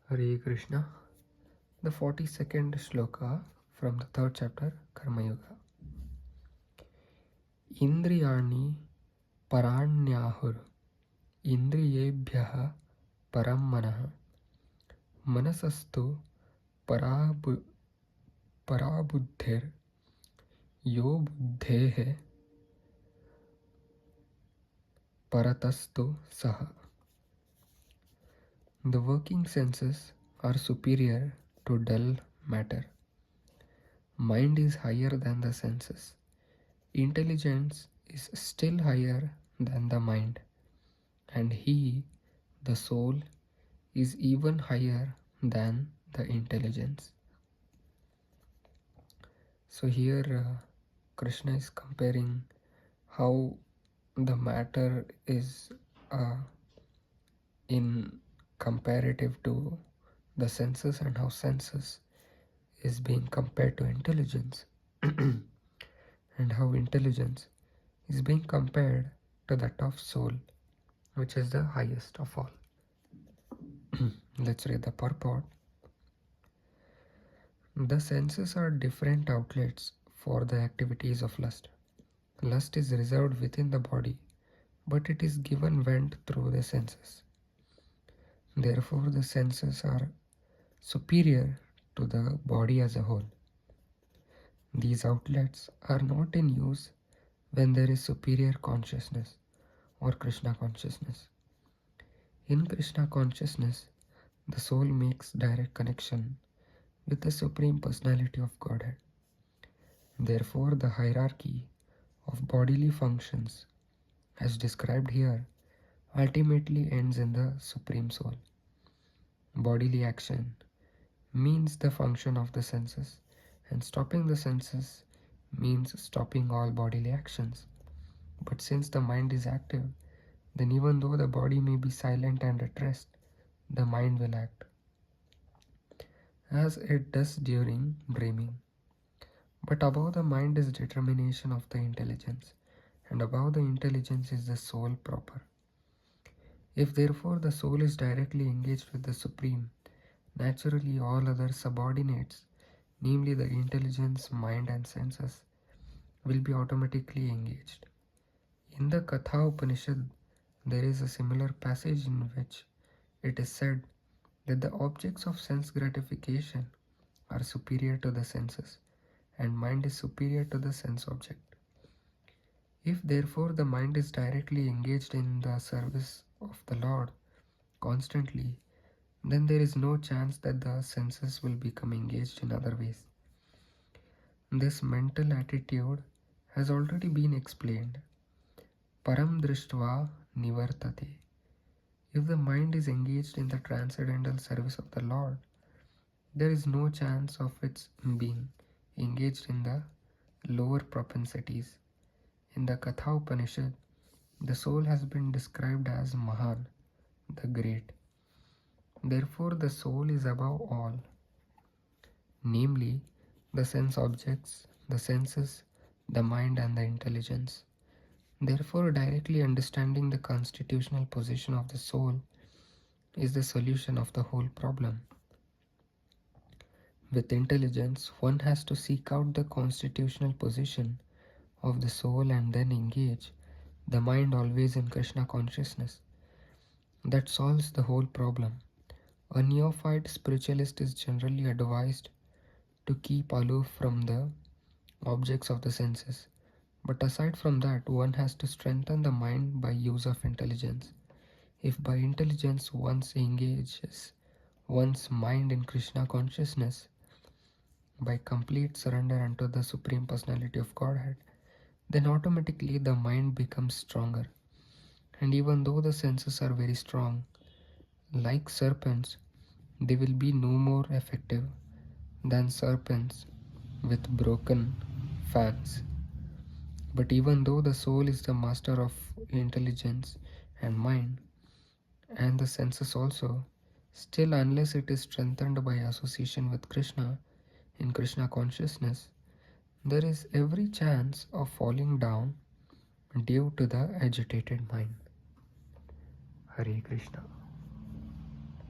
Hare Krishna. The 42nd Shloka from the 3rd chapter, Karma Yoga. Indriyani paranyahur indriyebhyaha param manah manasastu parabuddhir yo buddhehe paratastu saha. The working senses are superior to dull matter. Mind is higher than the senses. Intelligence is still higher than the mind, and he, the soul, is even higher than the intelligence. So here Krishna is comparing how the matter is in comparative to the senses and how senses is being compared to intelligence. And how intelligence is being compared to that of soul, which is the highest of all. Let's read the purport. The senses are different outlets for the activities of lust. Lust is reserved within the body, but it is given vent through the senses. Therefore, the senses are superior to the body as a whole. These outlets are not in use when there is superior consciousness or Krishna consciousness. In Krishna consciousness, the soul makes direct connection with the Supreme Personality of Godhead. Therefore, the hierarchy of bodily functions, as described here, ultimately ends in the Supreme Soul. Bodily action means the function of the senses, and stopping the senses means stopping all bodily actions. But since the mind is active, then even though the body may be silent and at rest, the mind will act, as it does during dreaming. But above the mind is determination of the intelligence, and above the intelligence is the soul proper. If therefore the soul is directly engaged with the Supreme, naturally all other subordinates, namely the intelligence, mind and senses, will be automatically engaged. In the Katha Upanishad, there is a similar passage in which it is said that the objects of sense gratification are superior to the senses, and mind is superior to the sense object. If therefore the mind is directly engaged in the service of the Lord constantly, then there is no chance that the senses will become engaged in other ways. This mental attitude has already been explained. Param drishtva nivartate. If the mind is engaged in the transcendental service of the Lord, there is no chance of its being engaged in the lower propensities. In the Katha Upanishad, the soul has been described as Mahan, the great. Therefore, the soul is above all, namely the sense objects, the senses, the mind and the intelligence. Therefore, directly understanding the constitutional position of the soul is the solution of the whole problem. With intelligence, one has to seek out the constitutional position of the soul and then engage the mind always in Krishna consciousness. That solves the whole problem. A neophyte spiritualist is generally advised to keep aloof from the objects of the senses. But aside from that, one has to strengthen the mind by use of intelligence. If by intelligence one engages one's mind in Krishna consciousness, by complete surrender unto the Supreme Personality of Godhead, then automatically the mind becomes stronger. And even though the senses are very strong, like serpents, they will be no more effective than serpents with broken fangs. But even though the soul is the master of intelligence and mind, and the senses also, still unless it is strengthened by association with Krishna in Krishna consciousness, there is every chance of falling down due to the agitated mind. Hare Krishna.